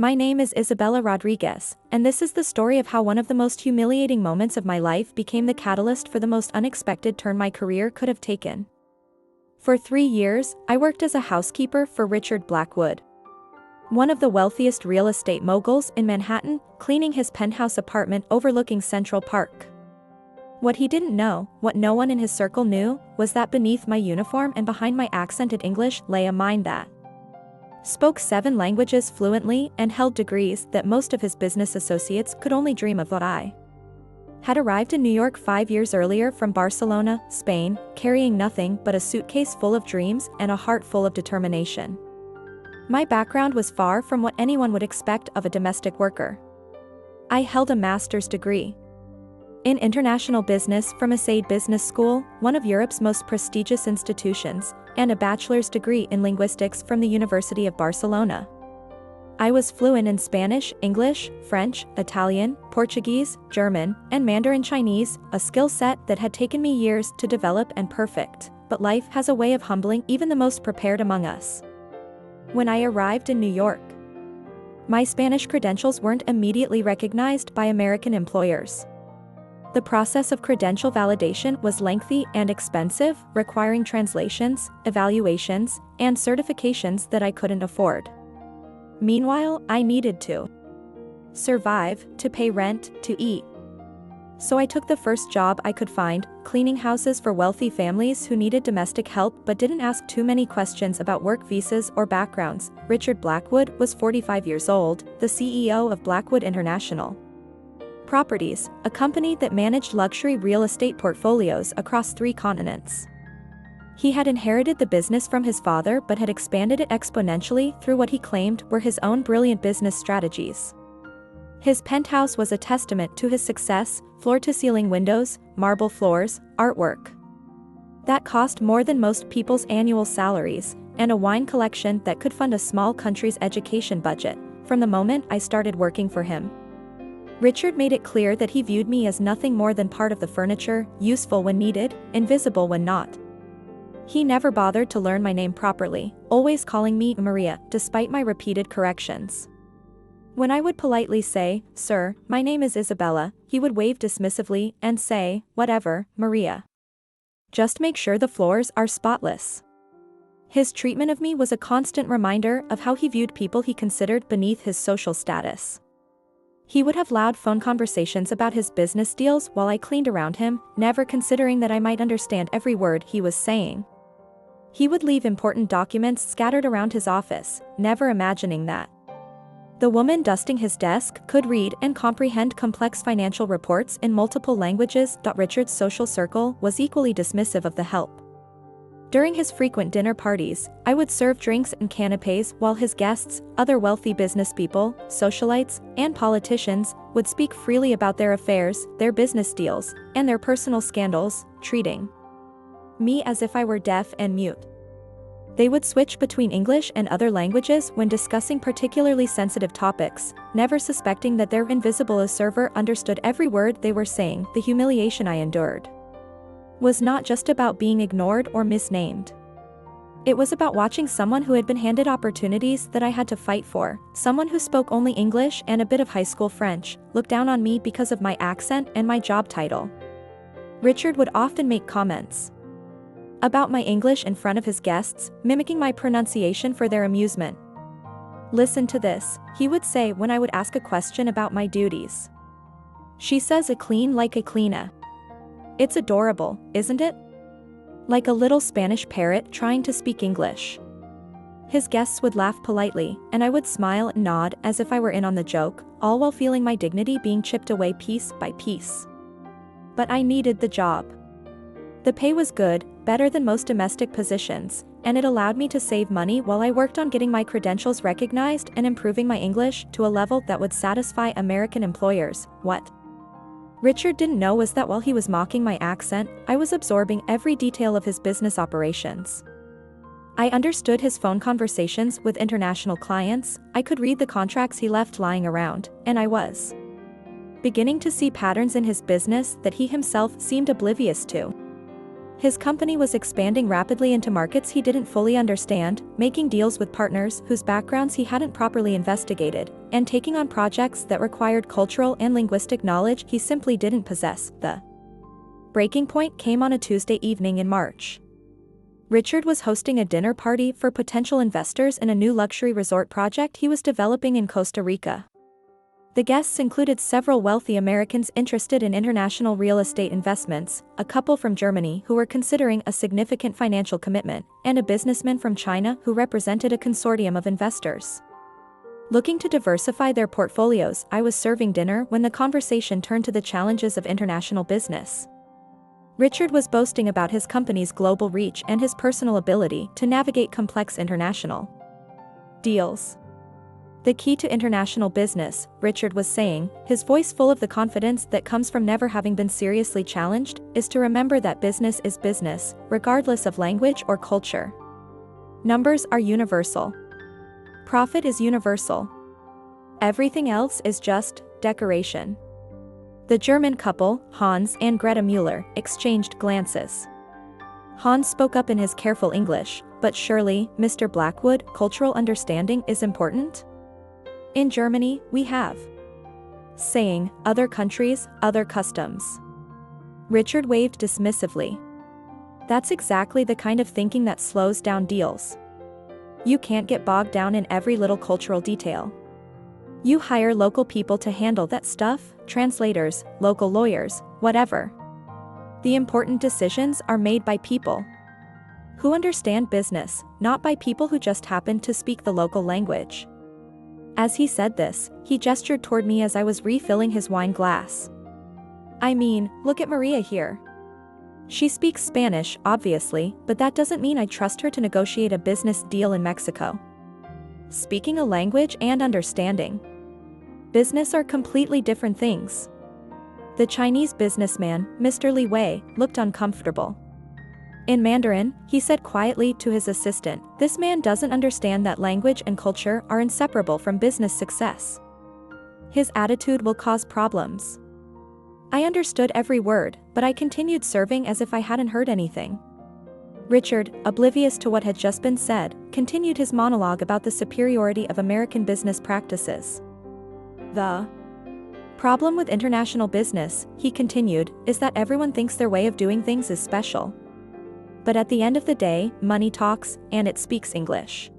My name is Isabella Rodriguez, and this is the story of how one of the most humiliating moments of my life became the catalyst for the most unexpected turn my career could have taken. For 3 years, I worked as a housekeeper for Richard Blackwood, one of the wealthiest real estate moguls in Manhattan, cleaning his penthouse apartment overlooking Central Park. What he didn't know, what no one in his circle knew, was that beneath my uniform and behind my accented English lay a mind that spoke 7 languages fluently and held degrees that most of his business associates could only dream of. What I had arrived in New York 5 years earlier from Barcelona, Spain, carrying nothing but a suitcase full of dreams and a heart full of determination. My background was far from what anyone would expect of a domestic worker. I held a master's degree in international business from MAID'S Business School, one of Europe's most prestigious institutions, and a bachelor's degree in linguistics from the University of Barcelona. I was fluent in Spanish, English, French, Italian, Portuguese, German, and Mandarin Chinese, a skill set that had taken me years to develop and perfect, but life has a way of humbling even the most prepared among us. When I arrived in New York, my Spanish credentials weren't immediately recognized by American employers. The process of credential validation was lengthy and expensive, requiring translations, evaluations, and certifications that I couldn't afford. Meanwhile, I needed to survive, to pay rent, to eat. So I took the first job I could find, cleaning houses for wealthy families who needed domestic help but didn't ask too many questions about work visas or backgrounds. Richard Blackwood was 45 years old, the CEO of Blackwood International Properties, a company that managed luxury real estate portfolios across 3 continents. He had inherited the business from his father but had expanded it exponentially through what he claimed were his own brilliant business strategies. His penthouse was a testament to his success: floor-to-ceiling windows, marble floors, artwork that cost more than most people's annual salaries, and a wine collection that could fund a small country's education budget. From the moment I started working for him, Richard made it clear that he viewed me as nothing more than part of the furniture, useful when needed, invisible when not. He never bothered to learn my name properly, always calling me Maria, despite my repeated corrections. When I would politely say, "Sir, my name is Isabella," he would wave dismissively and say, "Whatever, Maria. Just make sure the floors are spotless." His treatment of me was a constant reminder of how he viewed people he considered beneath his social status. He would have loud phone conversations about his business deals while I cleaned around him, never considering that I might understand every word he was saying. He would leave important documents scattered around his office, never imagining that the woman dusting his desk could read and comprehend complex financial reports in multiple languages. Richard's social circle was equally dismissive of the help. During his frequent dinner parties, I would serve drinks and canapés while his guests, other wealthy business people, socialites, and politicians, would speak freely about their affairs, their business deals, and their personal scandals, treating me as if I were deaf and mute. They would switch between English and other languages when discussing particularly sensitive topics, never suspecting that their invisible server understood every word they were saying. The humiliation I endured was not just about being ignored or misnamed. It was about watching someone who had been handed opportunities that I had to fight for, someone who spoke only English and a bit of high school French, look down on me because of my accent and my job title. Richard would often make comments about my English in front of his guests, mimicking my pronunciation for their amusement. "Listen to this," he would say when I would ask a question about my duties. "She says a clean like a cleana. It's adorable, isn't it? Like a little Spanish parrot trying to speak English." His guests would laugh politely, and I would smile and nod as if I were in on the joke, all while feeling my dignity being chipped away piece by piece. But I needed the job. The pay was good, better than most domestic positions, and it allowed me to save money while I worked on getting my credentials recognized and improving my English to a level that would satisfy American employers. What Richard didn't know was that while he was mocking my accent, I was absorbing every detail of his business operations. I understood his phone conversations with international clients, I could read the contracts he left lying around, and I was beginning to see patterns in his business that he himself seemed oblivious to. His company was expanding rapidly into markets he didn't fully understand, making deals with partners whose backgrounds he hadn't properly investigated, and taking on projects that required cultural and linguistic knowledge he simply didn't possess. The breaking point came on a Tuesday evening in March. Richard was hosting a dinner party for potential investors in a new luxury resort project he was developing in Costa Rica. The guests included several wealthy Americans interested in international real estate investments, a couple from Germany who were considering a significant financial commitment, and a businessman from China who represented a consortium of investors. Looking to diversify their portfolios, I was serving dinner when the conversation turned to the challenges of international business. Richard was boasting about his company's global reach and his personal ability to navigate complex international deals. The key to international business, Richard was saying, his voice full of the confidence that comes from never having been seriously challenged, is to remember that business is business, regardless of language or culture. Numbers are universal. Profit is universal. Everything else is just decoration. The German couple, Hans and Greta Müller, exchanged glances. Hans spoke up in his careful English, "But surely, Mr. Blackwood, cultural understanding is important? In Germany, we have saying, other countries, other customs." Richard waved dismissively. That's exactly the kind of thinking that slows down deals. You can't get bogged down in every little cultural detail. You hire local people to handle that stuff, translators, local lawyers, whatever. The important decisions are made by people who understand business, not by people who just happen to speak the local language. As he said this, he gestured toward me as I was refilling his wine glass. I mean, look at Maria here. She speaks Spanish, obviously, but that doesn't mean I trust her to negotiate a business deal in Mexico. Speaking a language and understanding business are completely different things. The Chinese businessman, Mr. Li Wei, looked uncomfortable. In Mandarin, he said quietly to his assistant, "This man doesn't understand that language and culture are inseparable from business success. His attitude will cause problems." I understood every word, but I continued serving as if I hadn't heard anything. Richard, oblivious to what had just been said, continued his monologue about the superiority of American business practices. The problem with international business, he continued, is that everyone thinks their way of doing things is special. But at the end of the day, money talks, and it speaks English.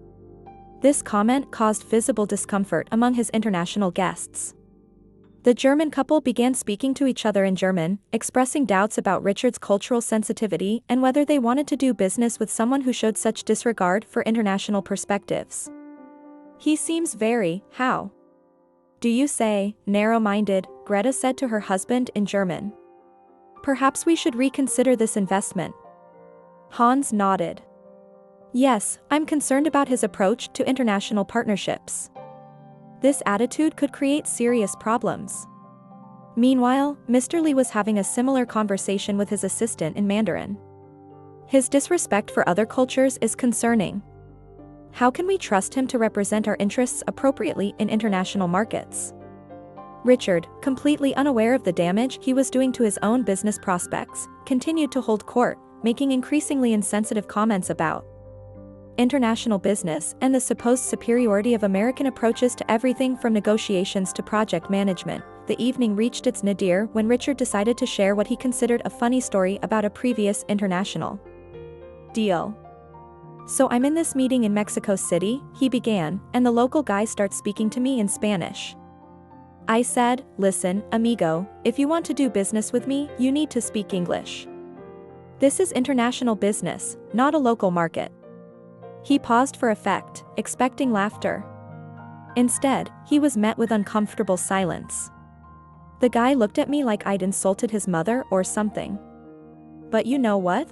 This comment caused visible discomfort among his international guests. The German couple began speaking to each other in German, expressing doubts about Richard's cultural sensitivity and whether they wanted to do business with someone who showed such disregard for international perspectives. He seems very, how do you say, narrow-minded, Greta said to her husband in German. Perhaps we should reconsider this investment. Hans nodded. Yes, I'm concerned about his approach to international partnerships. This attitude could create serious problems. Meanwhile, Mr. Li was having a similar conversation with his assistant in Mandarin. His disrespect for other cultures is concerning. How can we trust him to represent our interests appropriately in international markets? Richard, completely unaware of the damage he was doing to his own business prospects, continued to hold court, making increasingly insensitive comments about international business and the supposed superiority of American approaches to everything from negotiations to project management. The evening reached its nadir when Richard decided to share what he considered a funny story about a previous international deal. "So I'm in this meeting in Mexico City," he began, "and the local guy starts speaking to me in Spanish. I said, 'Listen, amigo, if you want to do business with me, you need to speak English. This is international business, not a local market.'" He paused for effect, expecting laughter. Instead, he was met with uncomfortable silence. The guy looked at me like I'd insulted his mother or something. But you know what?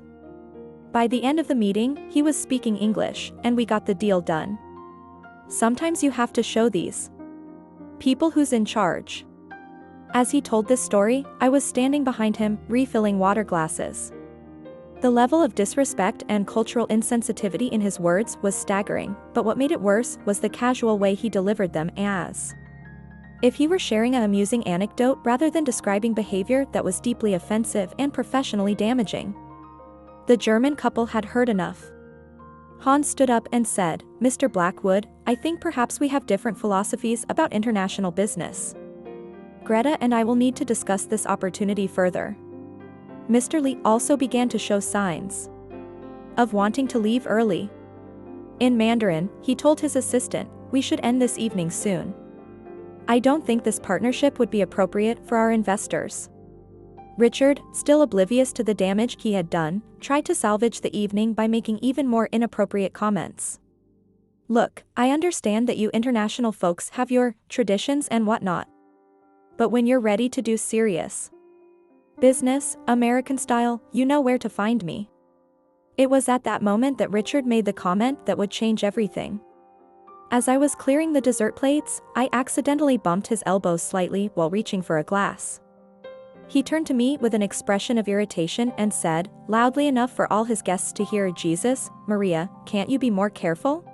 By the end of the meeting, he was speaking English, and we got the deal done. Sometimes you have to show these people who's in charge. As he told this story, I was standing behind him, refilling water glasses. The level of disrespect and cultural insensitivity in his words was staggering, but what made it worse was the casual way he delivered them, as if he were sharing an amusing anecdote rather than describing behavior that was deeply offensive and professionally damaging. The German couple had heard enough. Hans stood up and said, "Mr. Blackwood, I think perhaps we have different philosophies about international business. Greta and I will need to discuss this opportunity further." Mr. Lee also began to show signs of wanting to leave early. In Mandarin, he told his assistant, "We should end this evening soon. I don't think this partnership would be appropriate for our investors." Richard, still oblivious to the damage he had done, tried to salvage the evening by making even more inappropriate comments. "Look, I understand that you international folks have your traditions and whatnot. But when you're ready to do serious business, American style, you know where to find me." It was at that moment that Richard made the comment that would change everything. As I was clearing the dessert plates, I accidentally bumped his elbows slightly while reaching for a glass. He turned to me with an expression of irritation and said, loudly enough for all his guests to hear, "Jesus, Maria, can't you be more careful?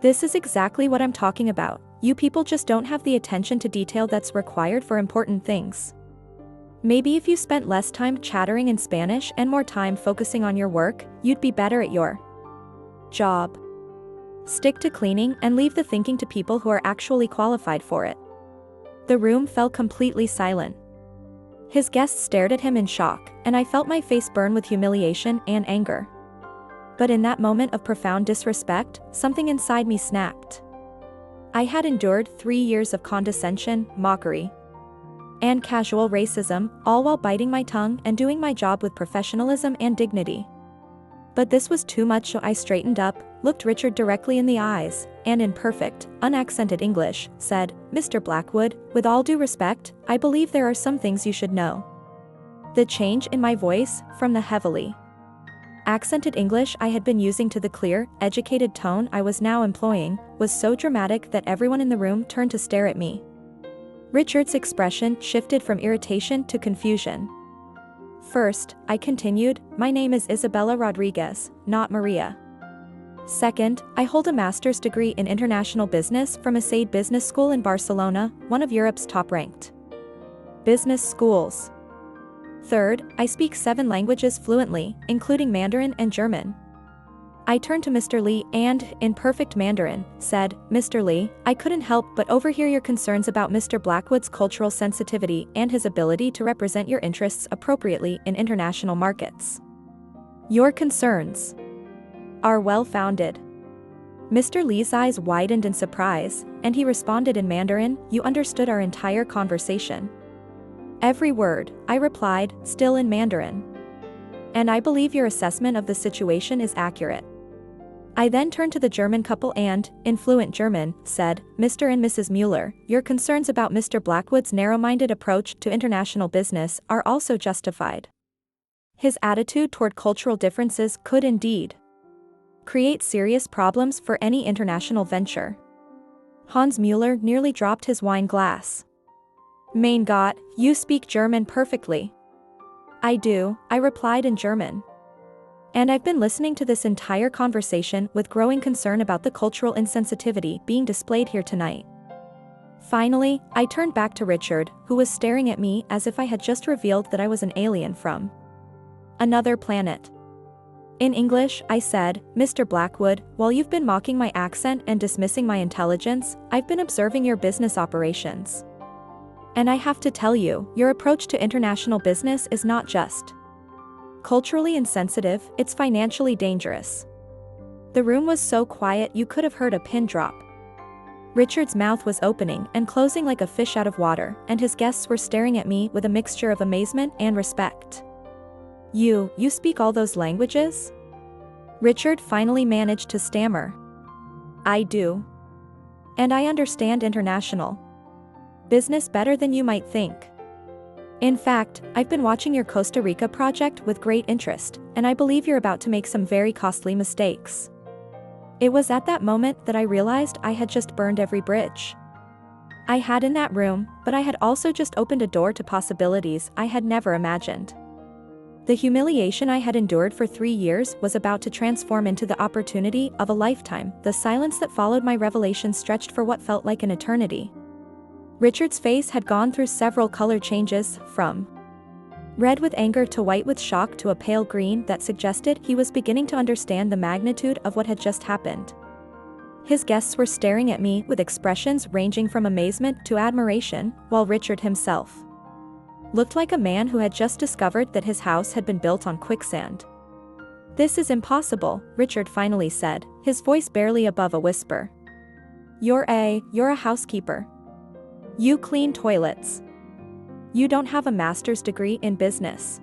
This is exactly what I'm talking about. You people just don't have the attention to detail that's required for important things. Maybe if you spent less time chattering in Spanish and more time focusing on your work, you'd be better at your job. Stick to cleaning and leave the thinking to people who are actually qualified for it." The room fell completely silent. His guests stared at him in shock, and I felt my face burn with humiliation and anger. But in that moment of profound disrespect, something inside me snapped. I had endured 3 years of condescension, mockery, and casual racism, all while biting my tongue and doing my job with professionalism and dignity. But this was too much, so I straightened up, looked Richard directly in the eyes, and in perfect, unaccented English, said, "Mr. Blackwood, with all due respect, I believe there are some things you should know." The change in my voice, from the heavily accented English I had been using to the clear, educated tone I was now employing, was so dramatic that everyone in the room turned to stare at me. Richard's expression shifted from irritation to confusion. "First," I continued, "my name is Isabella Rodriguez, not Maria. Second, I hold a master's degree in international business from MAID'S Business School in Barcelona, one of Europe's top-ranked business schools. Third, I speak 7 languages fluently, including Mandarin and German." I turned to Mr. Lee and, in perfect Mandarin, said, "Mr. Lee, I couldn't help but overhear your concerns about Mr. Blackwood's cultural sensitivity and his ability to represent your interests appropriately in international markets. Your concerns are well-founded." Mr. Lee's eyes widened in surprise, and he responded in Mandarin, "You understood our entire conversation." "Every word," I replied, still in Mandarin. "And I believe your assessment of the situation is accurate." I then turned to the German couple and, in fluent German, said, "Mr. and Mrs. Mueller, your concerns about Mr. Blackwood's narrow-minded approach to international business are also justified. His attitude toward cultural differences could indeed create serious problems for any international venture." Hans Mueller nearly dropped his wine glass. "Mein Gott, you speak German perfectly." "I do," I replied in German. "And I've been listening to this entire conversation with growing concern about the cultural insensitivity being displayed here tonight." Finally, I turned back to Richard, who was staring at me as if I had just revealed that I was an alien from another planet. In English, I said, "Mr. Blackwood, while you've been mocking my accent and dismissing my intelligence, I've been observing your business operations. And I have to tell you, your approach to international business is not just culturally insensitive, it's financially dangerous." The room was so quiet you could have heard a pin drop. Richard's mouth was opening and closing like a fish out of water, and his guests were staring at me with a mixture of amazement and respect. You speak all those languages?" Richard finally managed to stammer. "I do. And I understand international business better than you might think. In fact, I've been watching your Costa Rica project with great interest, and I believe you're about to make some very costly mistakes." It was at that moment that I realized I had just burned every bridge I had in that room, but I had also just opened a door to possibilities I had never imagined. The humiliation I had endured for 3 years was about to transform into the opportunity of a lifetime. The silence that followed my revelation stretched for what felt like an eternity. Richard's face had gone through several color changes, from Red with anger to white with shock to a pale green that suggested he was beginning to understand the magnitude of what had just happened. His guests were staring at me with expressions ranging from amazement to admiration, while Richard himself looked like a man who had just discovered that his house had been built on quicksand. "This is impossible," Richard finally said, his voice barely above a whisper. You're a housekeeper. You clean toilets. You don't have a master's degree in business."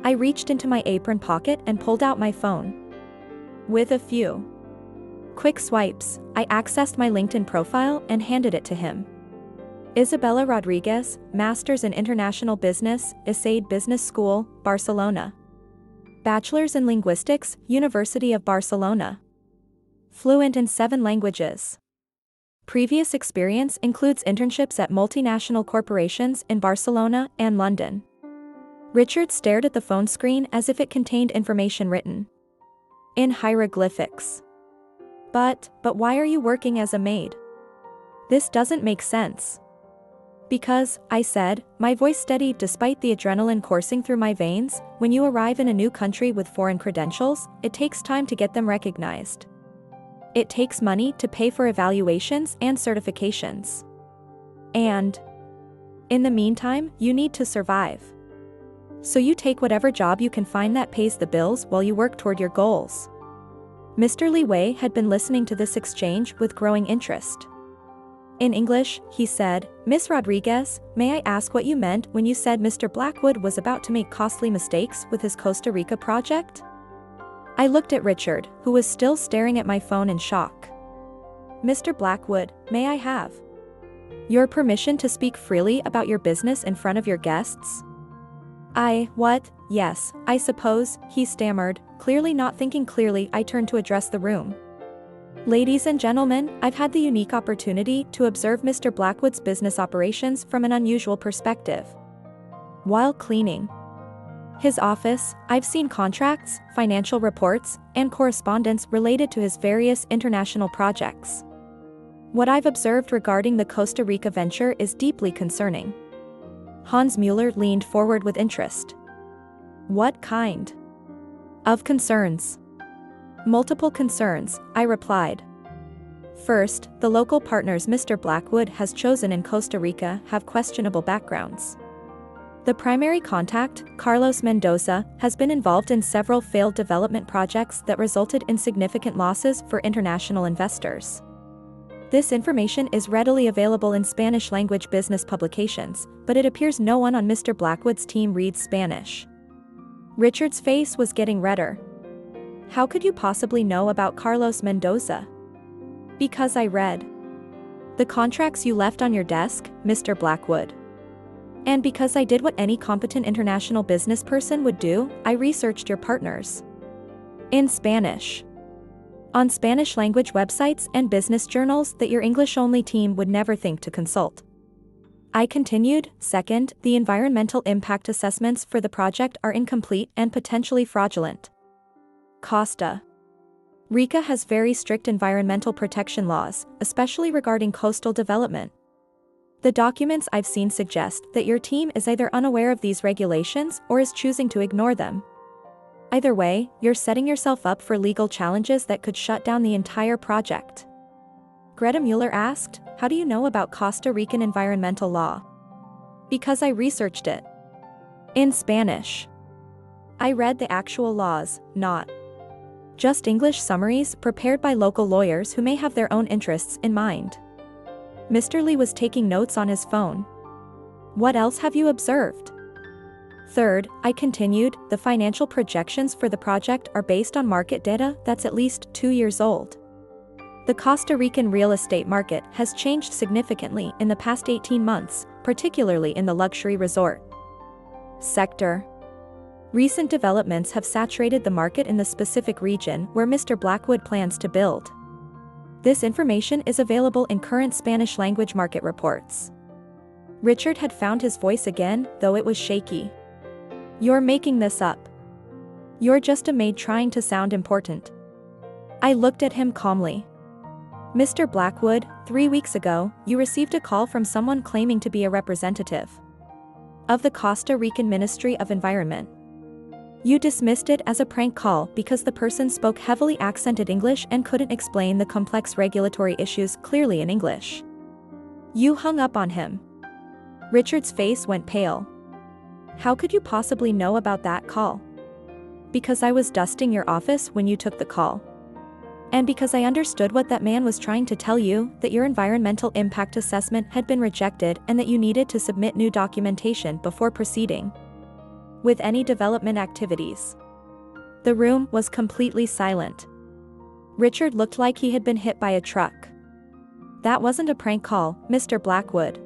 I reached into my apron pocket and pulled out my phone. With a few quick swipes, I accessed my LinkedIn profile and handed it to him. Isabella Rodriguez, Master's in International Business, ISAID Business School, Barcelona. Bachelor's in Linguistics, University of Barcelona. Fluent in 7 languages. Previous experience includes internships at multinational corporations in Barcelona and London. Richard stared at the phone screen as if it contained information written in hieroglyphics. But why are you working as a maid? This doesn't make sense." "Because," I said, my voice steady despite the adrenaline coursing through my veins, "when you arrive in a new country with foreign credentials, it takes time to get them recognized. It takes money to pay for evaluations and certifications. And in the meantime, you need to survive. So you take whatever job you can find that pays the bills while you work toward your goals." Mr. Li Wei had been listening to this exchange with growing interest. In English, he said, "Miss Rodriguez, may I ask what you meant when you said Mr. Blackwood was about to make costly mistakes with his Costa Rica project?" I looked at Richard, who was still staring at my phone in shock. "Mr. Blackwood, may I have your permission to speak freely about your business in front of your guests?" What? Yes, I suppose," he stammered, clearly not thinking clearly. I turned to address the room. "Ladies and gentlemen, I've had the unique opportunity to observe Mr. Blackwood's business operations from an unusual perspective. While cleaning his office, I've seen contracts, financial reports, and correspondence related to his various international projects. What I've observed regarding the Costa Rica venture is deeply concerning." Hans Mueller leaned forward with interest. "What kind of concerns?" "Multiple concerns," I replied. "First, the local partners Mr. Blackwood has chosen in Costa Rica have questionable backgrounds. The primary contact, Carlos Mendoza, has been involved in several failed development projects that resulted in significant losses for international investors. This information is readily available in Spanish-language business publications, but it appears no one on Mr. Blackwood's team reads Spanish." Richard's face was getting redder. "How could you possibly know about Carlos Mendoza?" "Because I read the contracts you left on your desk, Mr. Blackwood. And because I did what any competent international business person would do, I researched your partners in Spanish, on Spanish-language websites and business journals that your English-only team would never think to consult." I continued. "Second, the environmental impact assessments for the project are incomplete and potentially fraudulent. Costa Rica has very strict environmental protection laws, especially regarding coastal development. The documents I've seen suggest that your team is either unaware of these regulations or is choosing to ignore them. Either way, you're setting yourself up for legal challenges that could shut down the entire project." Greta Mueller asked, "How do you know about Costa Rican environmental law?" "Because I researched it in Spanish. I read the actual laws, not just English summaries prepared by local lawyers who may have their own interests in mind." Mr. Li was taking notes on his phone. "What else have you observed?" "Third," I continued, "the financial projections for the project are based on market data that's at least 2 years old. The Costa Rican real estate market has changed significantly in the past 18 months, particularly in the luxury resort sector. Recent developments have saturated the market in the specific region where Mr. Blackwood plans to build. This information is available in current Spanish-language market reports." Richard had found his voice again, though it was shaky. "You're making this up. You're just a maid trying to sound important." I looked at him calmly. "Mr. Blackwood, 3 weeks ago, you received a call from someone claiming to be a representative of the Costa Rican Ministry of Environment. You dismissed it as a prank call because the person spoke heavily accented English and couldn't explain the complex regulatory issues clearly in English. You hung up on him. Richard's face went pale. How could you possibly know about that call? Because I was dusting your office when you took the call. And because I understood what that man was trying to tell you, that your environmental impact assessment had been rejected and that you needed to submit new documentation before proceeding with any development activities. The room was completely silent. Richard looked like he had been hit by a truck. That wasn't a prank call, Mr. Blackwood.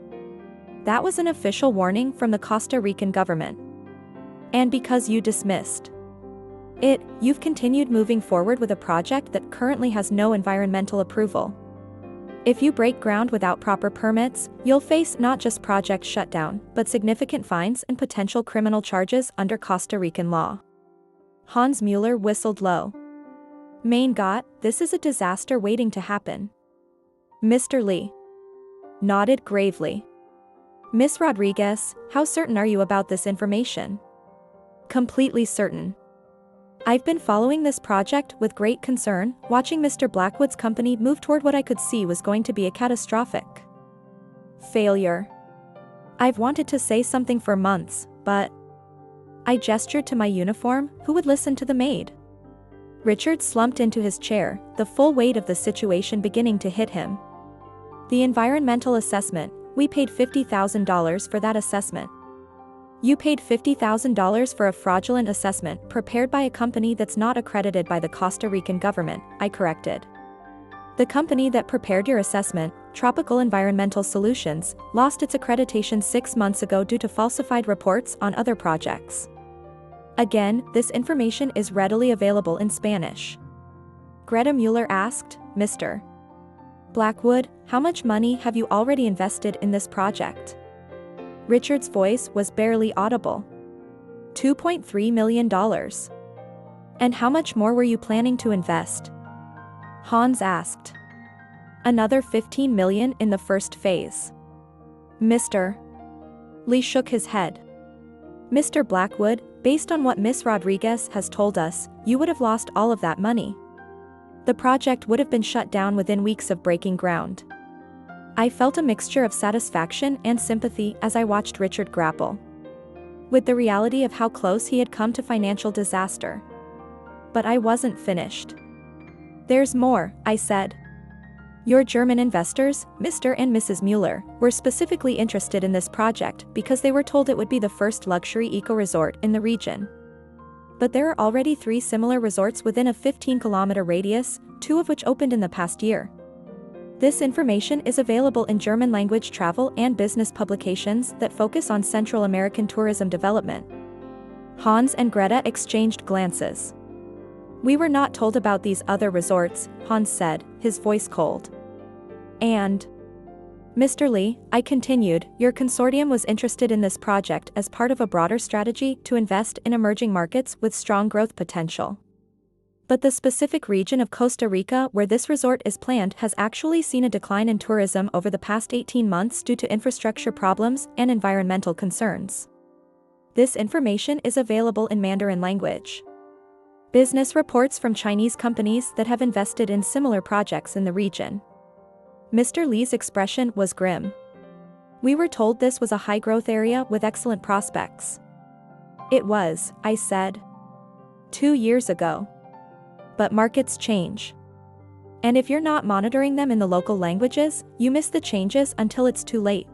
That was an official warning from the Costa Rican government. And because you dismissed it, you've continued moving forward with a project that currently has no environmental approval. If you break ground without proper permits, you'll face not just project shutdown, but significant fines and potential criminal charges under Costa Rican law. Hans Mueller whistled low. Mein Gott, this is a disaster waiting to happen. Mr. Lee nodded gravely. Miss Rodriguez, how certain are you about this information? Completely certain. I've been following this project with great concern, watching Mr. Blackwood's company move toward what I could see was going to be a catastrophic failure. I've wanted to say something for months, but I gestured to my uniform, who would listen to the maid. Richard slumped into his chair, the full weight of the situation beginning to hit him. The environmental assessment, we paid $50,000 for that assessment. You paid $50,000 for a fraudulent assessment prepared by a company that's not accredited by the Costa Rican government, I corrected. The company that prepared your assessment, Tropical Environmental Solutions, lost its accreditation 6 months ago due to falsified reports on other projects. Again, this information is readily available in Spanish. Greta Mueller asked, Mr. Blackwood, how much money have you already invested in this project? Richard's voice was barely audible. $2.3 million. And how much more were you planning to invest? Hans asked. Another $15 million in the first phase. Mr. Lee shook his head. Mr. Blackwood, based on what Miss Rodriguez has told us, you would have lost all of that money. The project would have been shut down within weeks of breaking ground. I felt a mixture of satisfaction and sympathy as I watched Richard grapple with the reality of how close he had come to financial disaster. But I wasn't finished. There's more, I said. Your German investors, Mr. and Mrs. Mueller, were specifically interested in this project because they were told it would be the first luxury eco-resort in the region. But there are already 3 similar resorts within a 15-kilometer radius, 2 of which opened in the past year. This information is available in German-language travel and business publications that focus on Central American tourism development. Hans and Greta exchanged glances. We were not told about these other resorts, Hans said, his voice cold. And Mr. Lee, I continued, your consortium was interested in this project as part of a broader strategy to invest in emerging markets with strong growth potential. But the specific region of Costa Rica where this resort is planned has actually seen a decline in tourism over the past 18 months due to infrastructure problems and environmental concerns. This information is available in Mandarin language. Business reports from Chinese companies that have invested in similar projects in the region. Mr. Lee's expression was grim. We were told this was a high-growth area with excellent prospects. It was, I said. 2 years ago. But markets change. And if you're not monitoring them in the local languages, you miss the changes until it's too late.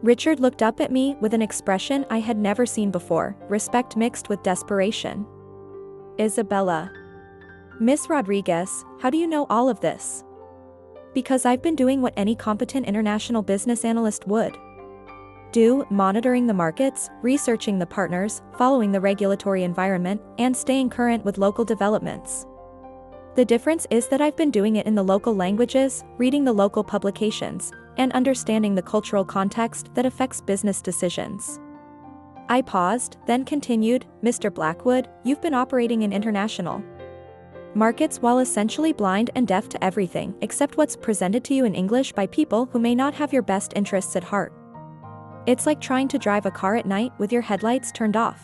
Richard looked up at me with an expression I had never seen before, respect mixed with desperation. Isabella. Miss Rodriguez, how do you know all of this? Because I've been doing what any competent international business analyst would do, monitoring the markets, researching the partners, following the regulatory environment, and staying current with local developments. The difference is that I've been doing it in the local languages, reading the local publications, and understanding the cultural context that affects business decisions. I paused, then continued, Mr. Blackwood, you've been operating in international markets while essentially blind and deaf to everything except what's presented to you in English by people who may not have your best interests at heart. It's like trying to drive a car at night with your headlights turned off.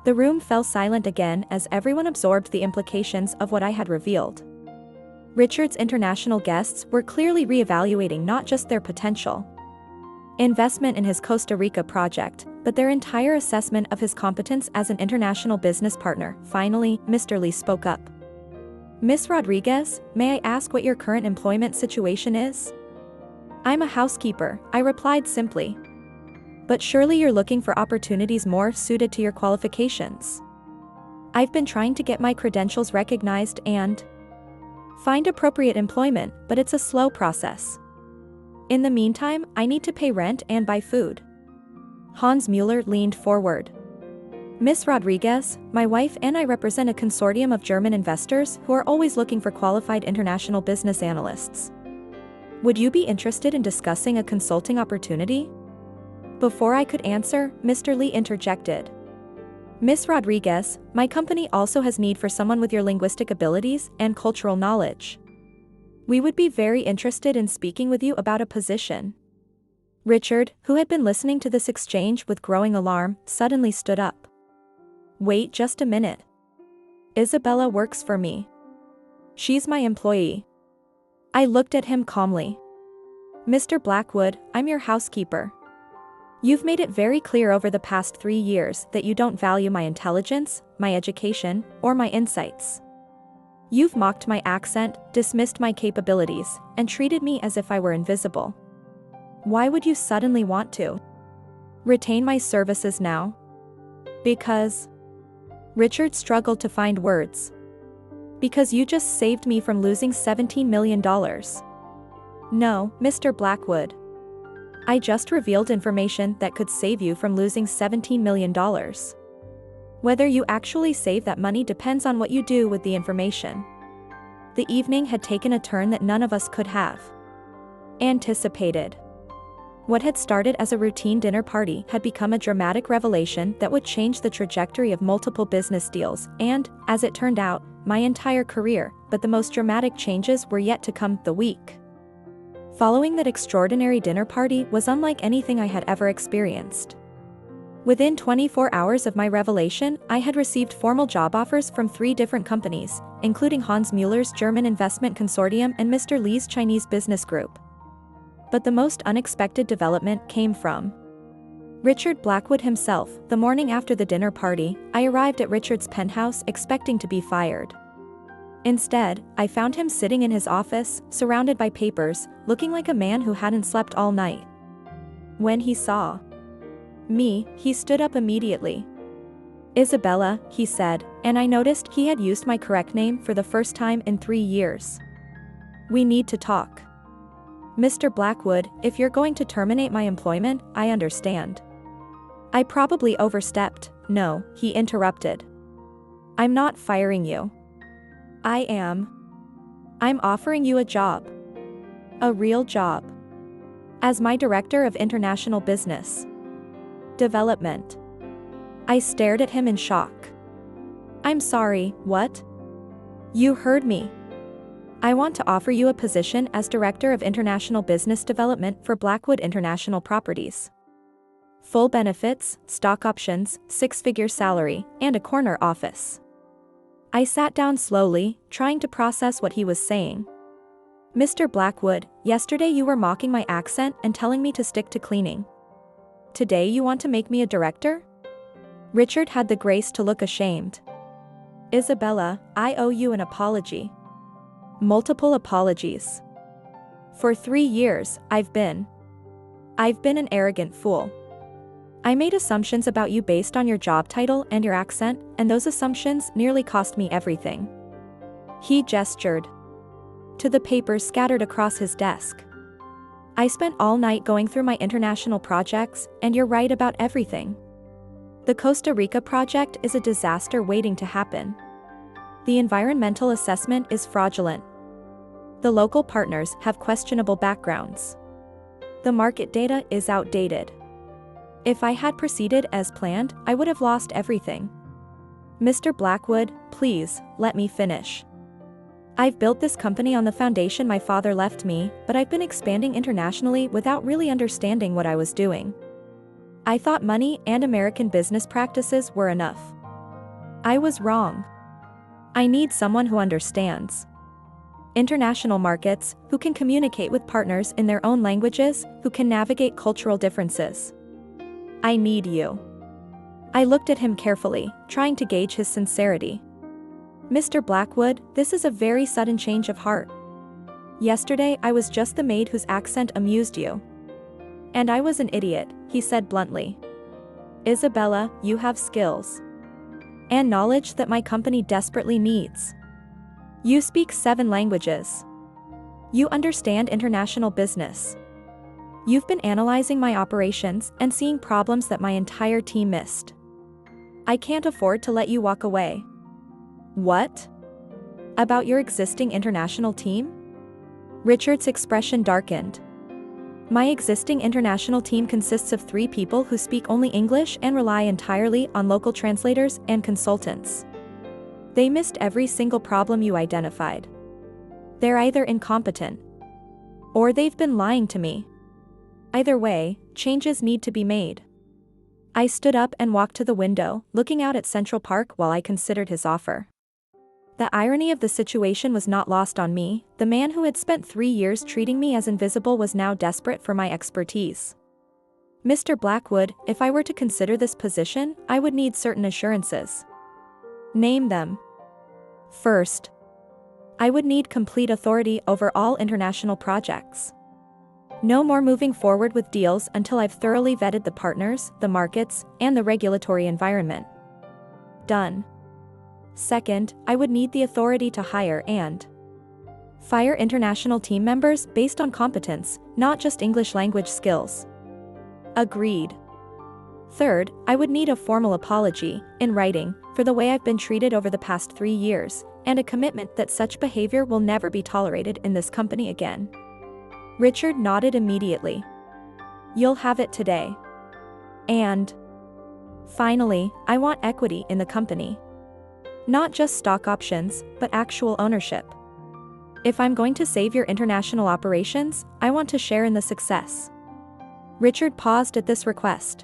The room fell silent again as everyone absorbed the implications of what I had revealed. Richard's international guests were clearly reevaluating not just their potential investment in his Costa Rica project, but their entire assessment of his competence as an international business partner. Finally, Mr. Lee spoke up. "Miss Rodriguez, may I ask what your current employment situation is?" "I'm a housekeeper," I replied simply. "But surely you're looking for opportunities more suited to your qualifications." "I've been trying to get my credentials recognized and find appropriate employment, but it's a slow process. In the meantime, I need to pay rent and buy food." Hans Mueller leaned forward. "Miss Rodriguez, my wife and I represent a consortium of German investors who are always looking for qualified international business analysts. Would you be interested in discussing a consulting opportunity?" Before I could answer, Mr. Lee interjected. "Miss Rodriguez, my company also has need for someone with your linguistic abilities and cultural knowledge. We would be very interested in speaking with you about a position." Richard, who had been listening to this exchange with growing alarm, suddenly stood up. "Wait just a minute. Isabella works for me. She's my employee." I looked at him calmly. "Mr. Blackwood, I'm your housekeeper. You've made it very clear over the past 3 years that you don't value my intelligence, my education, or my insights. You've mocked my accent, dismissed my capabilities, and treated me as if I were invisible. Why would you suddenly want to retain my services now?" "Because..." Richard struggled to find words. "Because you just saved me from losing $17 million. No, Mr. Blackwood. I just revealed information that could save you from losing $17 million. Whether you actually save that money depends on what you do with the information." The evening had taken a turn that none of us could have anticipated. What had started as a routine dinner party had become a dramatic revelation that would change the trajectory of multiple business deals and, as it turned out, my entire career, but the most dramatic changes were yet to come. The week following that extraordinary dinner party was unlike anything I had ever experienced. Within 24 hours of my revelation, I had received formal job offers from 3 different companies, including Hans Mueller's German Investment Consortium and Mr. Lee's Chinese business group. But the most unexpected development came from Richard Blackwood himself. The morning after the dinner party, I arrived at Richard's penthouse expecting to be fired. Instead, I found him sitting in his office, surrounded by papers, looking like a man who hadn't slept all night. When he saw me, he stood up immediately. "Isabella," he said, and I noticed he had used my correct name for the first time in 3 years. "We need to talk." "Mr. Blackwood, if you're going to terminate my employment, I understand." I probably overstepped. "No," he interrupted. "I'm not firing you. I'm offering you a job. A real job. As my Director of International Business Development." I stared at him in shock. "I'm sorry, what?" "You heard me. I want to offer you a position as Director of International Business Development for Blackwood International Properties. Full benefits, stock options, 6-figure salary, and a corner office." I sat down slowly, trying to process what he was saying. "Mr. Blackwood, yesterday you were mocking my accent and telling me to stick to cleaning. Today you want to make me a director?" Richard had the grace to look ashamed. "Isabella, I owe you an apology. Multiple apologies. For 3 years, I've been an arrogant fool. I made assumptions about you based on your job title and your accent, and those assumptions nearly cost me everything." He gestured to the papers scattered across his desk. "I spent all night going through my international projects, and you're right about everything. The Costa Rica project is a disaster waiting to happen. The environmental assessment is fraudulent. The local partners have questionable backgrounds. The market data is outdated. If I had proceeded as planned, I would have lost everything. Mr. Blackwood, please, let me finish. I've built this company on the foundation my father left me, but I've been expanding internationally without really understanding what I was doing. I thought money and American business practices were enough. I was wrong. I need someone who understands international markets, who can communicate with partners in their own languages, who can navigate cultural differences. I need you. I looked at him carefully, trying to gauge his sincerity. Mr. Blackwood, this is a very sudden change of heart. Yesterday I was just the maid whose accent amused you. And I was an idiot, he said bluntly. Isabella, you have skills and knowledge that my company desperately needs. You speak 7 languages. You understand international business. You've been analyzing my operations and seeing problems that my entire team missed. I can't afford to let you walk away. What? About your existing international team? Richard's expression darkened. My existing international team consists of 3 people who speak only English and rely entirely on local translators and consultants. They missed every single problem you identified. They're either incompetent or they've been lying to me. Either way, changes need to be made. I stood up and walked to the window, looking out at Central Park while I considered his offer. The irony of the situation was not lost on me. The man who had spent 3 years treating me as invisible was now desperate for my expertise. Mr. Blackwood, if I were to consider this position, I would need certain assurances. Name them. First, I would need complete authority over all international projects. No more moving forward with deals until I've thoroughly vetted the partners, the markets, and the regulatory environment. Done. Second, I would need the authority to hire and fire international team members based on competence, not just English language skills. Agreed. Third, I would need a formal apology, in writing, for the way I've been treated over the past 3 years, and a commitment that such behavior will never be tolerated in this company again. Richard nodded immediately. You'll have it today. And finally, I want equity in the company. Not just stock options, but actual ownership. If I'm going to save your international operations, I want to share in the success. Richard paused at this request.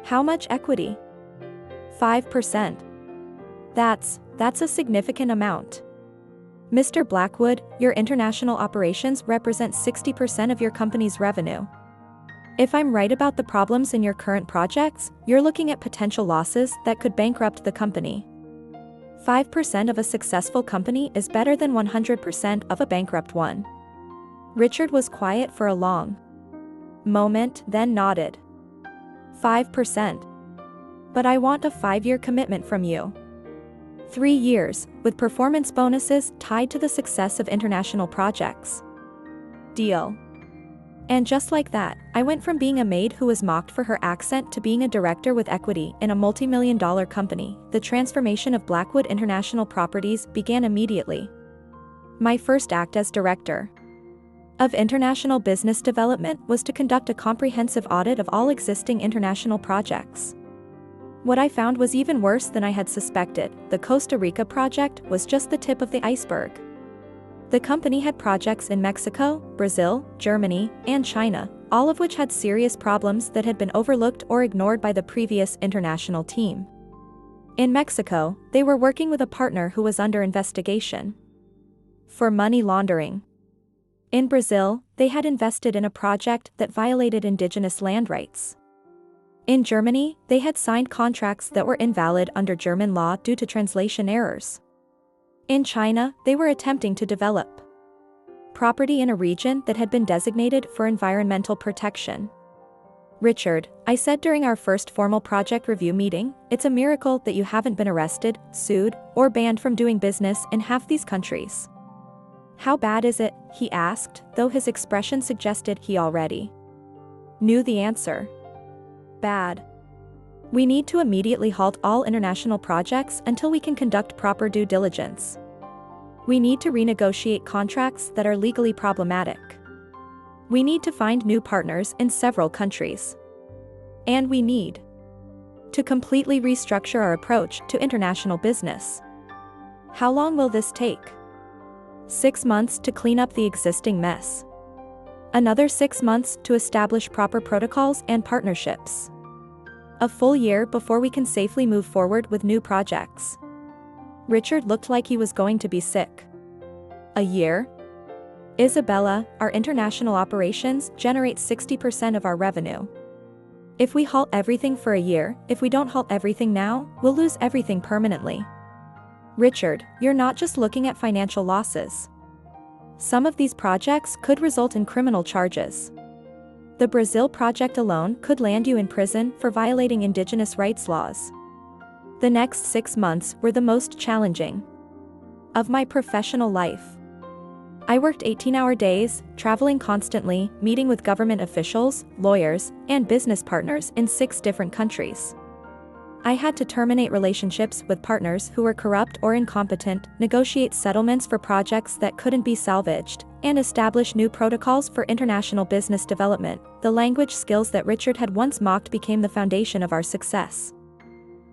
How much equity? 5%. That's a significant amount. Mr. Blackwood, your international operations represent 60% of your company's revenue. If I'm right about the problems in your current projects, you're looking at potential losses that could bankrupt the company. 5% of a successful company is better than 100% of a bankrupt one. Richard was quiet for a long moment, then nodded. 5%. But I want a 5-year commitment from you. 3 years, with performance bonuses tied to the success of international projects. Deal. And just like that, I went from being a maid who was mocked for her accent to being a director with equity in a multi-million-dollar company. The transformation of Blackwood International Properties began immediately. My first act as director of international business development was to conduct a comprehensive audit of all existing international projects. What I found was even worse than I had suspected. The Costa Rica project was just the tip of the iceberg. The company had projects in Mexico, Brazil, Germany, and China, all of which had serious problems that had been overlooked or ignored by the previous international team. In Mexico, they were working with a partner who was under investigation for money laundering. In Brazil, they had invested in a project that violated indigenous land rights. In Germany, they had signed contracts that were invalid under German law due to translation errors. In China, they were attempting to develop property in a region that had been designated for environmental protection. Richard, I said during our first formal project review meeting, it's a miracle that you haven't been arrested, sued, or banned from doing business in half these countries. How bad is it? He asked, though his expression suggested he already knew the answer. Bad. We need to immediately halt all international projects until we can conduct proper due diligence. We need to renegotiate contracts that are legally problematic. We need to find new partners in several countries. And we need to completely restructure our approach to international business. How long will this take? 6 months to clean up the existing mess. Another 6 months to establish proper protocols and partnerships. a full year before we can safely move forward with new projects. Richard looked like he was going to be sick. A year? Isabella, our international operations generate 60% of our revenue. If we halt everything for a year, if we don't halt everything now, we'll lose everything permanently. Richard, you're not just looking at financial losses. Some of these projects could result in criminal charges. The Brazil project alone could land you in prison for violating indigenous rights laws. The next 6 months were the most challenging of my professional life. I worked 18-hour days, traveling constantly, meeting with government officials, lawyers, and business partners in 6 different countries. I had to terminate relationships with partners who were corrupt or incompetent, negotiate settlements for projects that couldn't be salvaged, and establish new protocols for international business development. The language skills that Richard had once mocked became the foundation of our success.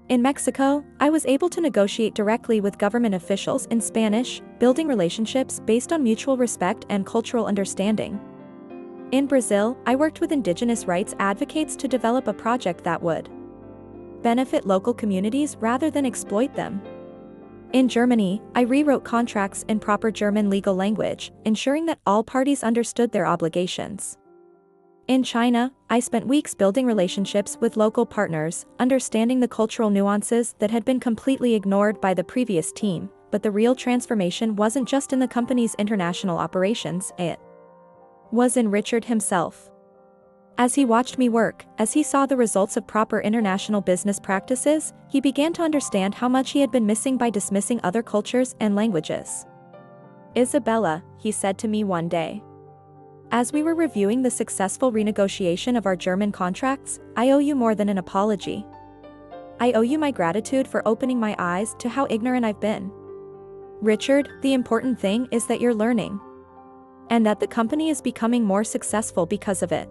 In Mexico, I was able to negotiate directly with government officials in Spanish, building relationships based on mutual respect and cultural understanding. In Brazil, I worked with indigenous rights advocates to develop a project that would benefit local communities rather than exploit them. In Germany, I rewrote contracts in proper German legal language, ensuring that all parties understood their obligations. In China, I spent weeks building relationships with local partners, understanding the cultural nuances that had been completely ignored by the previous team, but the real transformation wasn't just in the company's international operations, it was in Richard himself. As he watched me work, as he saw the results of proper international business practices, he began to understand how much he had been missing by dismissing other cultures and languages. "Isabella," he said to me one day, as we were reviewing the successful renegotiation of our German contracts, "I owe you more than an apology. I owe you my gratitude for opening my eyes to how ignorant I've been. Richard, the important thing is that you're learning. And that the company is becoming more successful because of it.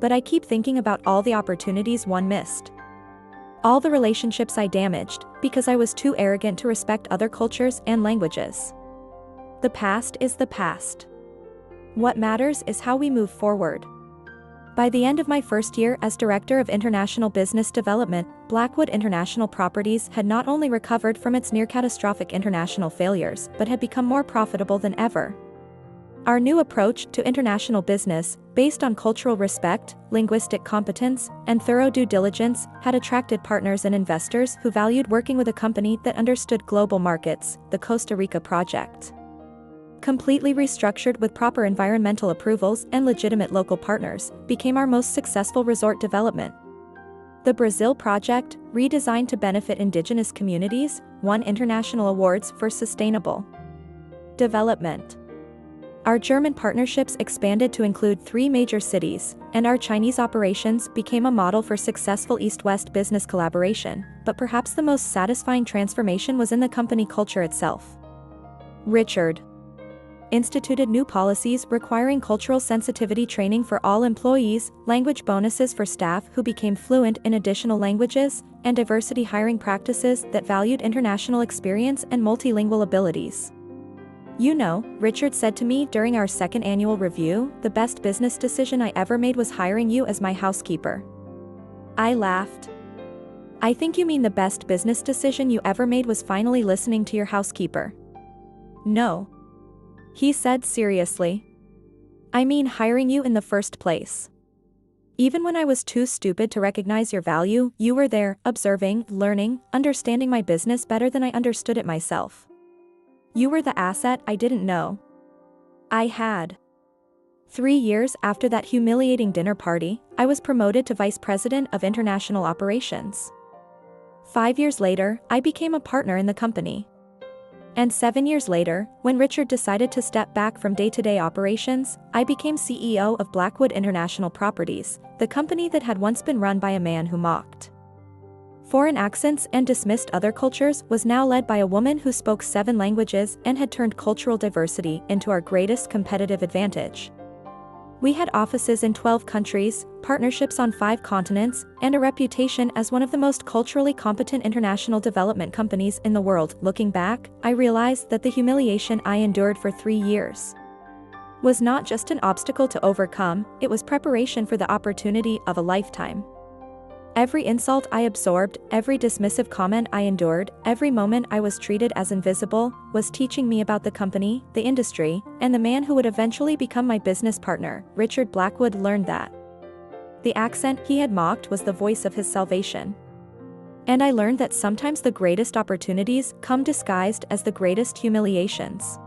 But I keep thinking about all the opportunities one missed. All the relationships I damaged, because I was too arrogant to respect other cultures and languages. The past is the past. What matters is how we move forward." By the end of my first year as Director of International Business Development, Blackwood International Properties had not only recovered from its near-catastrophic international failures, but had become more profitable than ever. Our new approach to international business, based on cultural respect, linguistic competence, and thorough due diligence, had attracted partners and investors who valued working with a company that understood global markets. The Costa Rica project, completely restructured with proper environmental approvals and legitimate local partners, became our most successful resort development. The Brazil project, redesigned to benefit indigenous communities, won international awards for sustainable development. Our German partnerships expanded to include 3 major cities, and our Chinese operations became a model for successful East-West business collaboration, but perhaps the most satisfying transformation was in the company culture itself. Richard instituted new policies requiring cultural sensitivity training for all employees, language bonuses for staff who became fluent in additional languages, and diversity hiring practices that valued international experience and multilingual abilities. "You know," Richard said to me during our second annual review, "the best business decision I ever made was hiring you as my housekeeper." I laughed. "I think you mean the best business decision you ever made was finally listening to your housekeeper." "No," he said seriously. "I mean hiring you in the first place. Even when I was too stupid to recognize your value, you were there, observing, learning, understanding my business better than I understood it myself. You were the asset I didn't know I had." 3 years after that humiliating dinner party, I was promoted to Vice President of International Operations. 5 years later, I became a partner in the company. And 7 years later, when Richard decided to step back from day-to-day operations, I became CEO of Blackwood International Properties, the company that had once been run by a man who mocked foreign accents and dismissed other cultures was now led by a woman who spoke 7 languages and had turned cultural diversity into our greatest competitive advantage. We had offices in 12 countries, partnerships on 5 continents, and a reputation as one of the most culturally competent international development companies in the world. Looking back, I realized that the humiliation I endured for 3 years was not just an obstacle to overcome, it was preparation for the opportunity of a lifetime. Every insult I absorbed, every dismissive comment I endured, every moment I was treated as invisible, was teaching me about the company, the industry, and the man who would eventually become my business partner. Richard Blackwood learned that the accent he had mocked was the voice of his salvation. And I learned that sometimes the greatest opportunities come disguised as the greatest humiliations.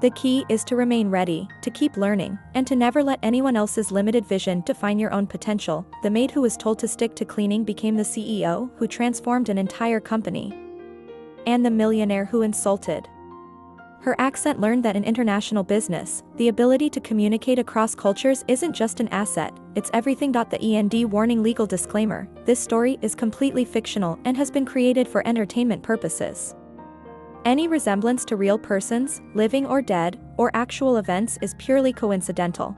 The key is to remain ready, to keep learning, and to never let anyone else's limited vision define your own potential. The maid who was told to stick to cleaning became the CEO who transformed an entire company. And the millionaire who insulted her accent learned that in international business, the ability to communicate across cultures isn't just an asset, it's everything. The END warning. Legal disclaimer: this story is completely fictional and has been created for entertainment purposes. Any resemblance to real persons, living or dead, or actual events is purely coincidental.